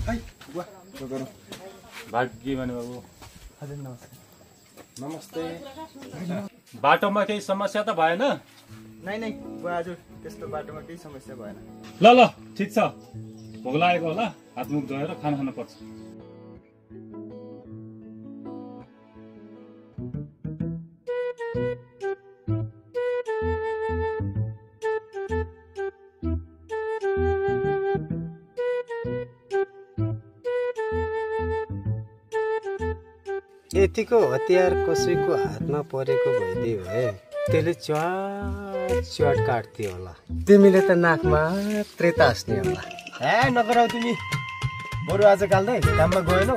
हाय बुवा के गरौँ भाग्य माने बाबु हजुर नमस्ते बाटोमा केही समस्या त भएन नै बुवा हजुर त्यस्तो बाटोमा केही समस्या भएन ल ठीक छ भोक लागेको होला हातमुख धोएर खाना खान पर्छ यतिको हतियार कसैको हातमा परेको भइदियो भए त्यसले च्वाट काट्थ्यो होला तिमीले त नाकमा मात्रै तास्ने होला नगराउ तिमी बरु आज काल्दै काममा गएनौ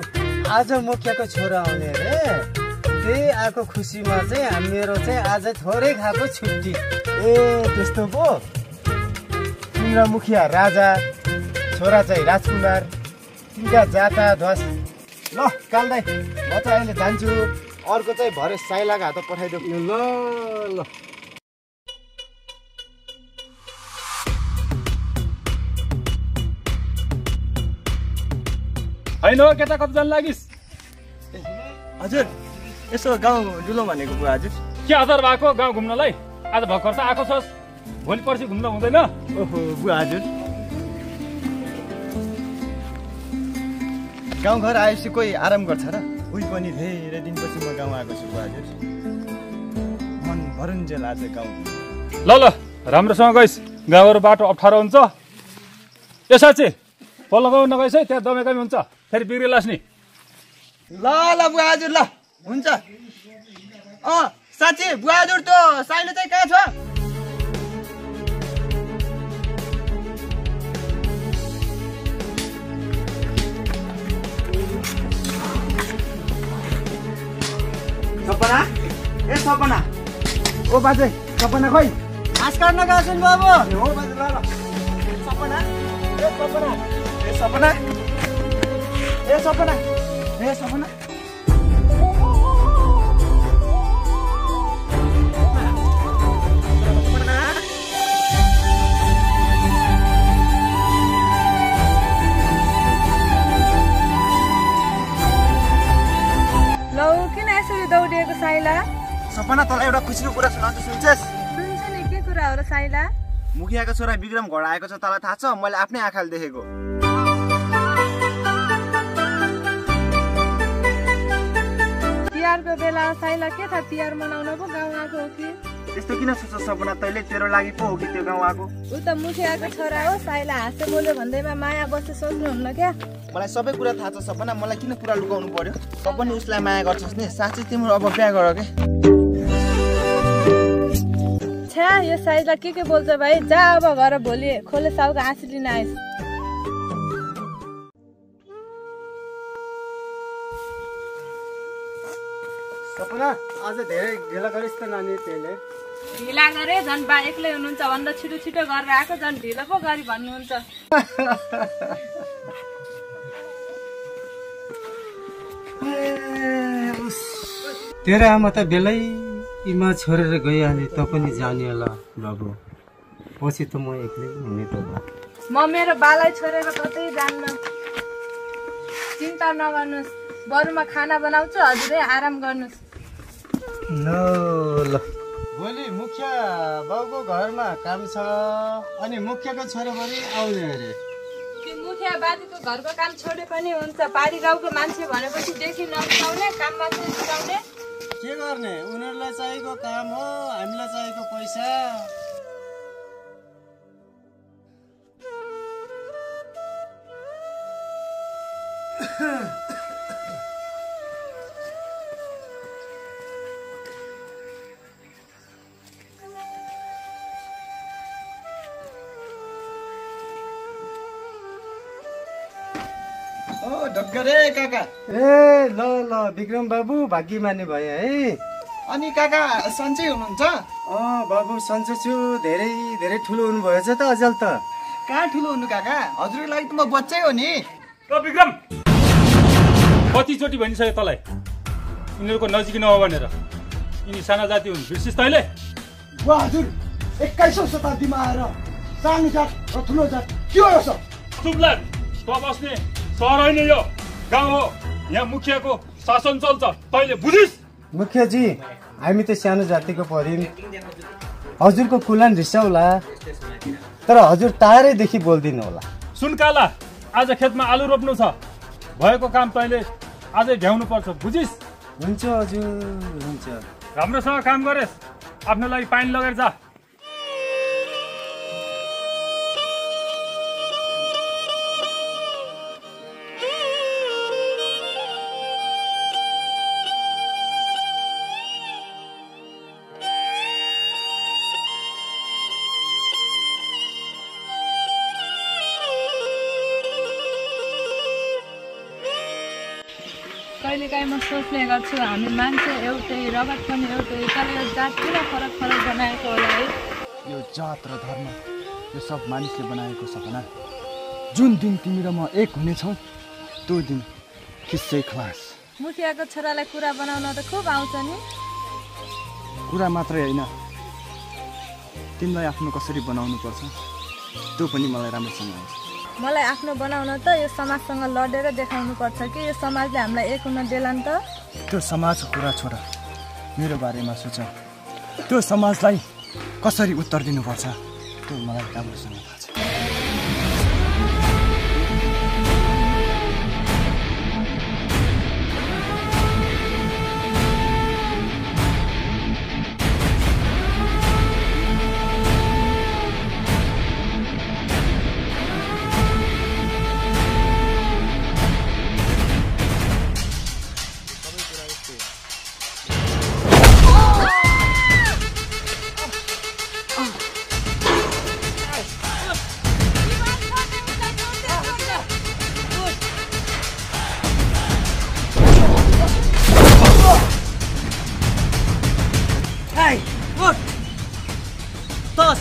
आज मुखियाको छोरा आउने रे त्यही आएको खुसीमा चाहिँ मेरो चाहिँ आज थोरै खाएको छुट्टी ए त्यस्तो पो तिम्रो मुखिया राजा छोरा चाहिँ राजकुमार तिनका जाता ध्वस ल काल्दै म चाहिँ अहिले जान्छु अर्को चाहिँ भरे साइलाको हात पठाइदेऊ ल होइन हो केटा कति जान लागिस् हजुर यसो गाउँ डुलो भनेको बुवा हजुर के हतार भएको गाउँ घुम्नलाई आज भर्खर त आएको छस् भोलि पर्सि घुम्न हुँदैन ओहो बुवा हजुर गाउँघर आएपछि कोही आराम गर्छ र उही पनि धेरै दिनपछि म गाउँ आएको छु बुवा हजुर मन भरुन्जेल आज गाउँ ल राम्रोसँग गइस् गाउँहरू बाटो अप्ठ्यारो हुन्छ ए साँच्ची पल्लो गाउँ नगइस् है त्यहाँ दमे कमी हुन्छ फेरि बिग्रिलास् नि ल बुवा हजुर ल हुन्छ साँच्ची बुवा हजुर त्यो साइलो चाहिँ कहाँ छ सपना ए सपना ओ बाजे सपना खोइ घाँस काट्न गएको छु नि बाबु हो बाजे ल सपना ए सपना ए सपना ए सपना ए सपना दौडिएको साइला सपना तँलाई एउटा खुसीको कुरा सुनाउँछु सुन्छस् सुन्छ नि के कुरा हो र साइला मुखियाको छोरा विक्रम घोडा आएको छ तँलाई थाहा छ मैले आफ्नै आँखाले देखेको तिहारको बेला साइला के थाहा तिहार मनाउन पो गाउँ आएको हो कि त्यस्तो किन सोच्छस् सपना तैँले तेरो लागि पो हो कि त्यो गाउँ आएको ऊ त मुखियाको छोरा हो साइला हाँसे बोल्यो भन्दैमा माया बस्दै सोच्नुहुन्न क्या मलाई सबै कुरा थाहा छ सपना मलाई किन कुरा लुकाउनु पर्यो त पनि उसलाई माया गर्छस् नि साँच्चै तिम्रो अब बिहा गर के छ्या यो साइला के बोल्छ भाइ जा अब घर भोलि खोले साउको आँसी लिन आइस सपना आज धेरै ढिला गरिस् त नानी त्यसले ढिला गरे झन् बा एक्लै हुनुहुन्छ भन्दा छिटो छिटो गरेर आएको झन् ढिलो पो गरी भन्नुहुन्छ तेरो आमा त बेलैमा छोडेर गइहाले त पनि जाने होला बाबु पछि त म एक्लै हुने त म मेरो बालाई छोडेर कतै जान्न चिन्ता नगर्नुहोस् बरुमा खाना बनाउँछु हजुरै आराम गर्नुहोस् ल भोलि मुखिया बाउको घरमा काम छ अनि मुखियाको छोराबुहारी आउने अरे मुखिया बाजेको घरको काम छोडे पनि हुन्छ पारी गाउँको मान्छे भनेपछि देखि नसिकाउने काम मात्रै सिकाउने के गर्ने उनीहरूलाई चाहिएको काम हो हामीलाई चाहिएको पैसा ढक्करे काका ए ल विक्रम बाबु भाग्य माने भयो है अनि काका सन्चै हुनुहुन्छ बाबु सन्चै छु धेरै ठुलो हुनुभएछ त अझल त कहाँ ठुलो हुनु काका हजुरको लागि त म बच्चै हो नि विक्रम कतिचोटि भनिसक्यो तँलाई यिनीहरूको नजिक नहो भनेर यिनी साना जाति हुन् बिर्सिस् तैँले बुवा हजुर 21औं शताब्दीमा आएर सानो जात र ठुलो जात के हो सब चुप लाग तँ बस्ने सहर होइन यो गाउँ हो। यहाँ मुखियाको शासन चल्छ, तैँले बुझिस्? मुखियाजी, हामी त सानो जातिको पर्यौँ, हजुरको कुलान रिसाउला, तर हजुर टाढैदेखि बोल्दिनु होला। सुनकाला, आज खेतमा आलु रोप्नु छ, भएको काम तैँले आजै भ्याउनु पर्छ, बुझिस्? हुन्छ हजुर, हुन्छ। राम्रोसँग काम गरेस्, आफ्नो लागि पानी लगेर जा। कहिलेकाहीँ म सोच्ने गर्छु हामी मान्छे एउटै, रगत पनि एउटै, तर यो जात किन फरक फरक बनाएको होला है? यो जात र धर्म यो सब मानिसले बनाएको सपना। जुन दिन तिमी र म एक हुनेछौँ त्यो दिन खिस्सै खलास। मुखियाको छोरालाई कुरा बनाउन त खुब आउँछ नि। कुरा मात्रै होइन, तिमीलाई आफ्नो कसरी बनाउनु पर्छ त्यो पनि मलाई राम्रोसँग आउँछ। मलाई आफ्नो बनाउन त यो समाजसँग लडेर देखाउनु पर्छ कि यो समाजले हामीलाई एक हुन देला नि त। त्यो समाजको कुरा छोड, मेरो बारेमा सोच। त्यो समाजलाई कसरी उत्तर दिनुपर्छ त्यो मलाई राम्रोसँग थाहा छ।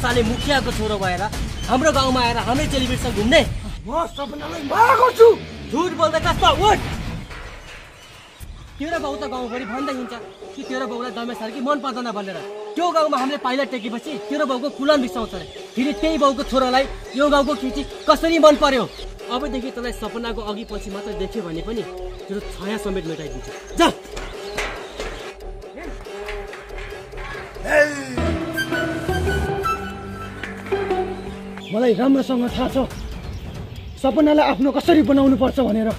साले मुखियाको छोरो भएर हाम्रो गाउँमा आएर हाम्रै चेलीबेटीसँग घुम्ने? म सपनालाई माया गर्छु। झुट बोल्दै कस्तो उठ! तेरो बाउ त गाउँभरि भन्दै हिँड्छ कि तेरो बाउलाई दमे सार्की मन पर्दैन भनेर। त्यो गाउँमा हामीले पाइला टेकेपछि तेरो बाउको कुलान बिसाउँछ रे। फेरि त्यही बाउको छोरालाई यो गाउँको केटी कसरी मन पर्यो? अबदेखि तँलाई सपनाको अघि पछि मात्र देख्यो भने पनि तेरो छाया समेत मेटाइदिन्छु। जा! मलाई राम्रोसँग थाहा छ सपनालाई आफ्नो कसरी बनाउनु पर्छ भनेर।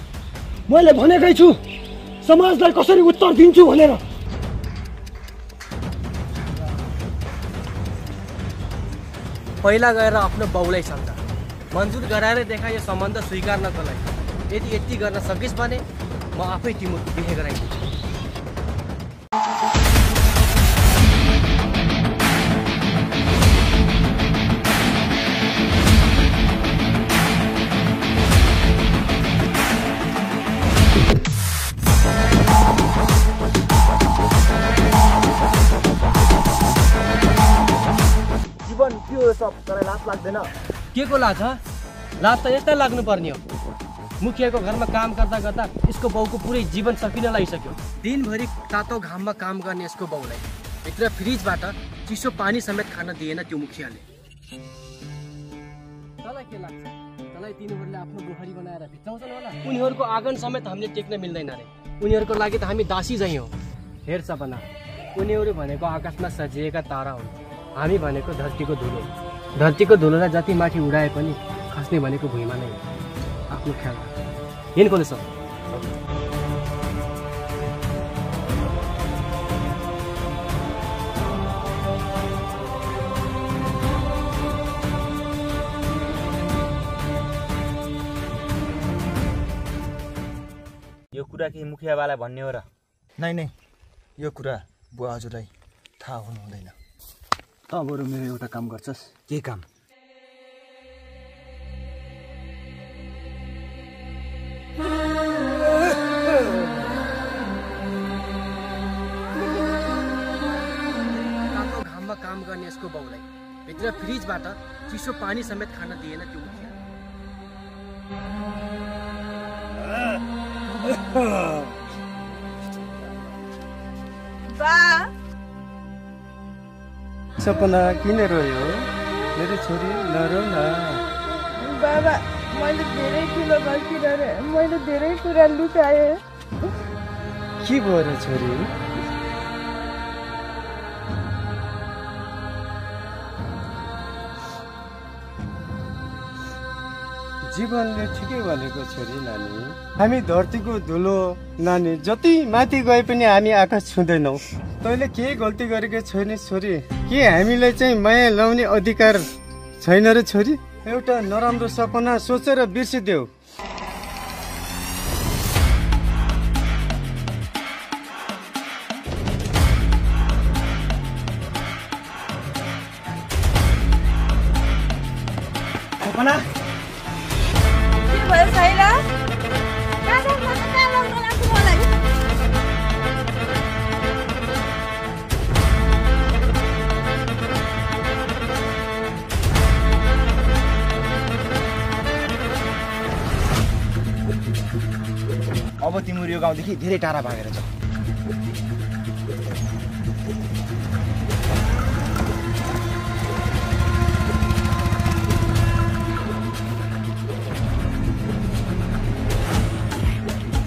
मैले भनेकै छु समाजलाई कसरी उत्तर दिन्छु भनेर। पहिला गएर आफ्नो बाउलाई सम्झ, मन्जुर गराएर देखा यो सम्बन्ध स्वीकार्नको लागि। यदि यति गर्न सकिस् भने म आफै तिम्रो बिहे गराइदिन्छु। के को लाज? लाज त यस्तै लाग्नु पर्ने हो। मुखियाको घरमा काम गर्दा गर्दा यसको बाउको पुरै जीवन सकिन लागिसक्यो। दिनभरि तातो घाममा काम गर्ने यसको बाउलाई भित्र फ्रिजबाट चिसो पानी समेत खान दिएन त्यो मुखियाले। तँलाई के लाग्छ? तँलाई तिनीहरूले आफ्नो बुहारी बनाएर भित्राउँछन् होला? उनीहरूको आँगन समेत हामीले टेक्न मिल्दैन रे। उनीहरूको लागि त हामी दासी झैँ हो। हेर सपना, उनीहरू भनेको आकाशमा सजिएका तारा हुन्, हामी भनेको धरतीको धुलो। धरतीको धुलोलाई जति माथि उडाए पनि खस्ने भनेको भुइँमा नै हो। आफ्नो ख्याल राख। हिँड कोले सब। यो कुरा के मुखियावाला भन्ने हो र? नै यो कुरा बुवा हजुरलाई थाहा हुनु हुँदैन। त बरु मेरो एउटा काम गर्छस्? के काम? तातो घाममा काम गर्ने यसको बाउलाई भित्र फ्रिजबाट चिसो पानी समेत खान दिएन त्यो मुखिया। सपना किन रोयो? मेरो छोरी नरो न। बाबा, मैले धेरै ठुलो गल्ती गरेँ। मैले धेरै कुरा लुकाएँ। के भयो र छोरी? जीवनले ठिकै भनेको छोरी नानी। हामी धरतीको धुलो नानी, जति माथि गए पनि हामी आकाश छुँदैनौ। तैँले केही गल्ती गरेको छैन छोरी। के हामीलाई चाहिँ माया लाउने अधिकार छैन र छोरी? एउटा नराम्रो सपना सोचेर बिर्सिदेऊ। सपना के भयो साइला? अब तिम्रो यो गाउँदेखि धेरै टाढा भागेर छ।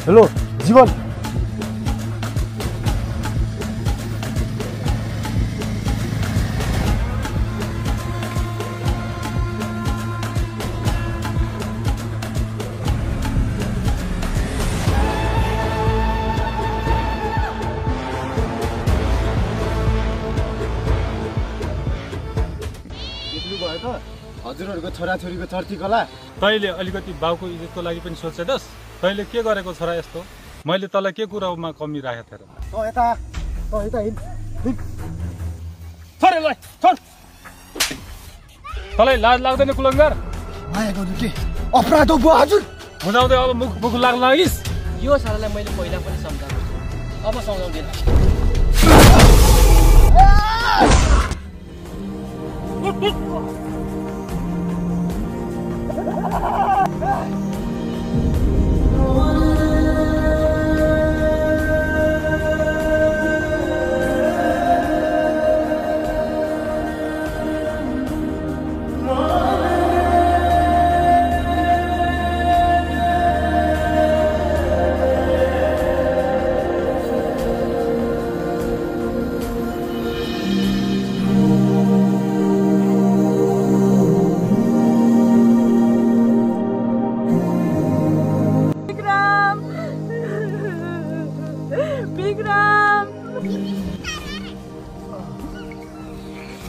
हेलो जीवन, हजुरहरूको छोराछोरीको चर्ती कला। तैँले अलिकति बाउको इज्जतको लागि पनि सोचेदस्? तैँले के गरेको छोरा यस्तो? मैले तँलाई के कुरामा कमी राखेको थिएँ र? तँलाई लाज लाग्दैन कुलङ्गार? माया गर्नु के अपराध हो बुवा हजुर? हुँदाहुँदै अब मुख लाग्न लागिस्? यो सारालाई मैले पहिला पनि सम्झाएको छु, अब सम्झाउँदिन।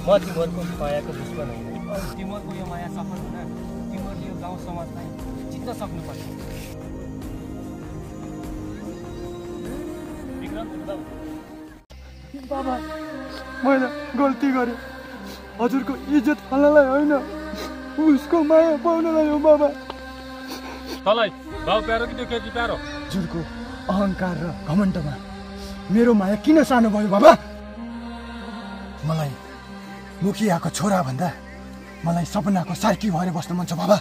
म तिमीहरूको मायाको दुश्मन होइन। तिमीहरूको यो माया सफल हुन तिमीहरूले यो गाउँ समाजलाई जित्न सक्नुपर्छ। बाबा, मैले गल्ती गरेँ। हजुरको इज्जत फाल्नलाई होइन, उसको माया पाउनलाई हो बाबा। तँलाई बाउ प्यारो कि त्यो केटी प्यारो? हजुरको अहङ्कार र घमण्डमा मेरो माया किन सानो भयो बाबा? मलाई मुखियाको छोरा भन्दा मलाई सपनाको सार्की भएर बस्नु मन छ बाबा।